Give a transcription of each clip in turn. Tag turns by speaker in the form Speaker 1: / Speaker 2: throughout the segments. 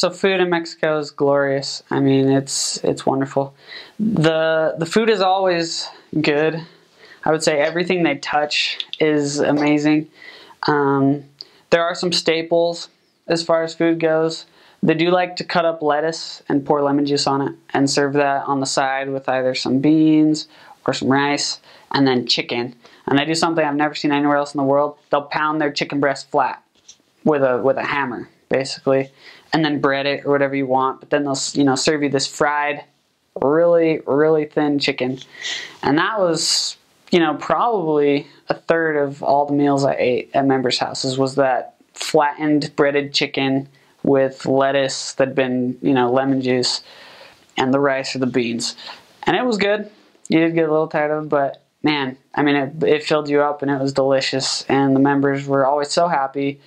Speaker 1: so food in Mexico is glorious. I mean, it's wonderful. The food is always good. I would say everything they touch is amazing. There are some staples as far as food goes. They do like to cut up lettuce and pour lemon juice on it and serve that on the side with either some beans or some rice and then chicken. And they do something I've never seen anywhere else in the world. They'll pound their chicken breast flat with a hammer, basically, and then bread it or whatever you want. But then they'll, you know, serve you this fried, really, really thin chicken. And that was, you know, probably a third of all the meals I ate at members' houses was that flattened breaded chicken with lettuce that'd been, you know, lemon juice and the rice or the beans. And it was good. You did get a little tired of it, but man, I mean, it filled you up and it was delicious. And the members were always so happy.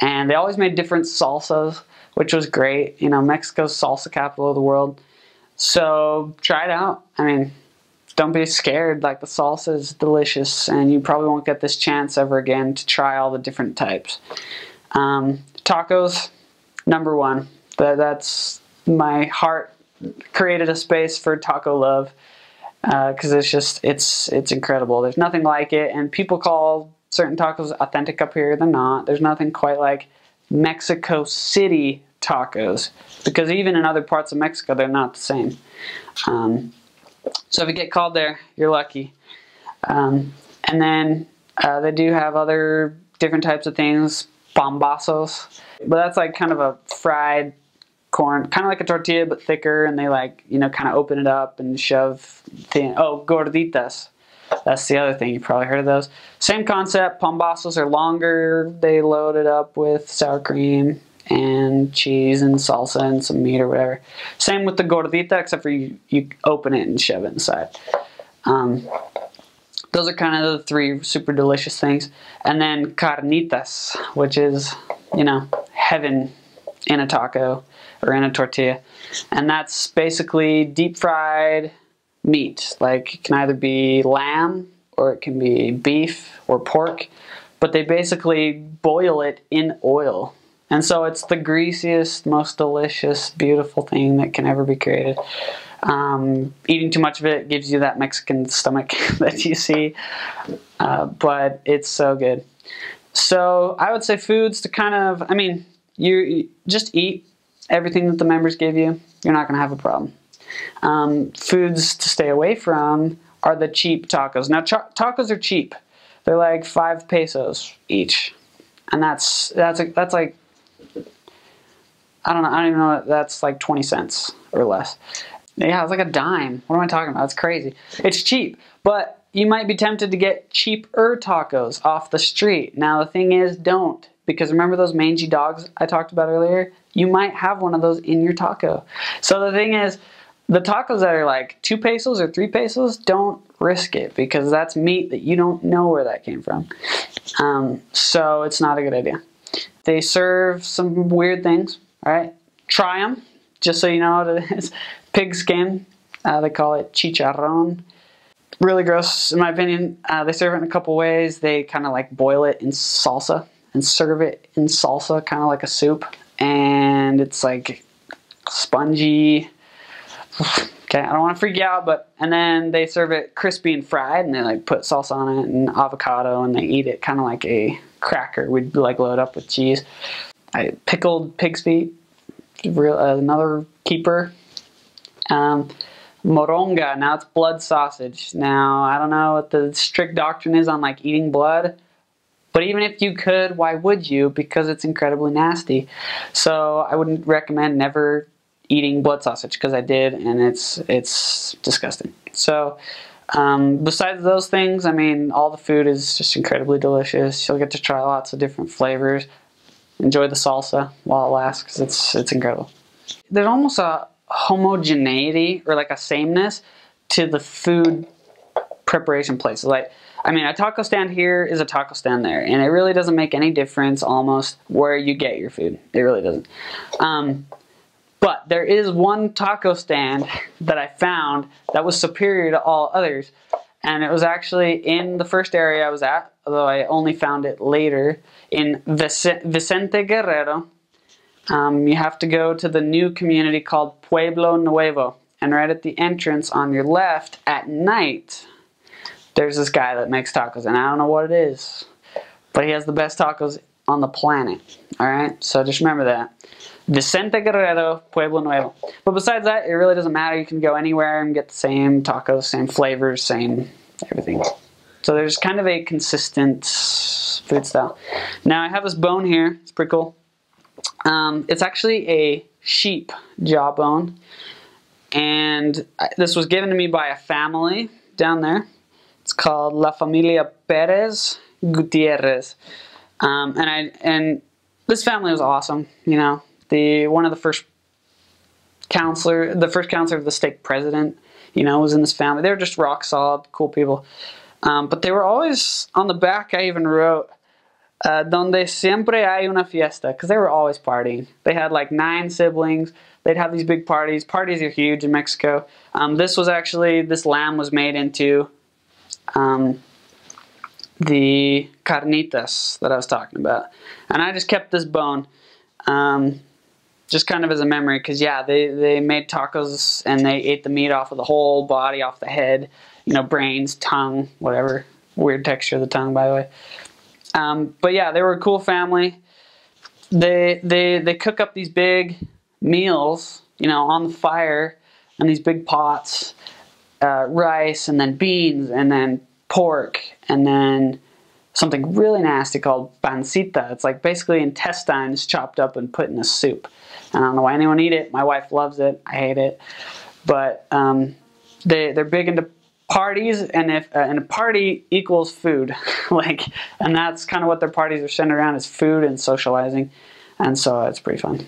Speaker 1: And they always made different salsas, which was great. You know, Mexico's salsa capital of the world. So try it out. I mean, don't be scared. Like, the salsa is delicious, and you probably won't get this chance ever again to try all the different types. Tacos, number one. That's my heart created a space for taco love because it's incredible. There's nothing like it, and people call certain tacos authentic up here. They're not. There's nothing quite like Mexico City tacos, because even in other parts of Mexico, they're not the same. So if you get called there, you're lucky. And then they do have other different types of things, pambazos, but that's like kind of a fried corn, kind of like a tortilla but thicker, and they, like, you know, kind of open it up and shove thin. Oh, gorditas. That's the other thing. You probably heard of those. Same concept. Pambazos are longer. They load it up with sour cream and cheese and salsa and some meat or whatever. Same with the gordita, except for you open it and shove it inside. Those are kind of the three super delicious things. And then carnitas, which is, you know, heaven in a taco or in a tortilla. And that's basically deep fried meat. Like, it can either be lamb or it can be beef or pork, but they basically boil it in oil. And so it's the greasiest, most delicious, beautiful thing that can ever be created. Eating too much of it gives you that Mexican stomach that you see, but it's so good. So I would say foods to kind of, I mean, you just eat everything that the members give you. You're not going to have a problem. Foods to stay away from are the cheap tacos. Now, tacos are cheap. They're like 5 pesos each, and that's like, I don't even know, that's like 20 cents or less. Yeah, it's like a dime. What am I talking about? It's crazy. It's cheap, but you might be tempted to get cheaper tacos off the street. Now, the thing is, don't, because remember those mangy dogs I talked about earlier? You might have one of those in your taco. So the thing is, the tacos that are like 2 pesos or 3 pesos, don't risk it, because that's meat that you don't know where that came from. So it's not a good idea. They serve some weird things, all right? Try them, just so you know what it is. Pig skin, they call it chicharrón. Really gross, in my opinion. They serve it in a couple ways. They kind of like boil it in salsa and serve it in salsa, kind of like a soup. And it's like spongy. Okay, I don't want to freak you out, but, and then they serve it crispy and fried, and they like put salsa on it and avocado, and they eat it kind of like a cracker. We'd like load up with cheese. Pickled pig's feet, another keeper. Moronga, now it's blood sausage. Now, I don't know what the strict doctrine is on like eating blood, but even if you could, why would you? Because it's incredibly nasty. So I wouldn't recommend never eating blood sausage, because I did, and it's disgusting. So besides those things, I mean, all the food is just incredibly delicious. You'll get to try lots of different flavors. Enjoy the salsa while it lasts, because it's incredible. There's almost a homogeneity, or like a sameness to the food preparation places. Like, I mean, a taco stand here is a taco stand there, and it really doesn't make any difference almost where you get your food. It really doesn't. But there is one taco stand that I found that was superior to all others, and it was actually in the first area I was at, although I only found it later, in Vicente Guerrero, You have to go to the new community called Pueblo Nuevo. And right at the entrance on your left at night, there's this guy that makes tacos. And I don't know what it is, but he has the best tacos on the planet. Alright, so just remember that. Vicente Guerrero, Pueblo Nuevo. But besides that, it really doesn't matter. You can go anywhere and get the same tacos, same flavors, same everything. So there's kind of a consistent food style. Now I have this bone here. It's pretty cool. It's actually a sheep jawbone. And this was given to me by a family down there. It's called La Familia Perez Gutierrez. And this family was awesome, you know. The first counselor of the stake president, you know, was in this family. They were just rock solid, cool people. But they were always, on the back I even wrote, donde siempre hay una fiesta, because they were always partying. They had like 9 siblings. They'd have these big parties. Parties are huge in Mexico. This lamb was made into the carnitas that I was talking about. And I just kept this bone. Just kind of as a memory, because yeah, they made tacos and they ate the meat off of the whole body, off the head, you know, brains, tongue, whatever. Weird texture of the tongue, by the way. But yeah, they were a cool family. They cook up these big meals, you know, on the fire, and these big pots, rice, and then beans, and then pork, and then something really nasty called pancita. It's like basically intestines chopped up and put in a soup. I don't know why anyone eat it. My wife loves it. I hate it. But they're big into parties, and and a party equals food, and that's kind of what their parties are centered around, is food and socializing, and so it's pretty fun.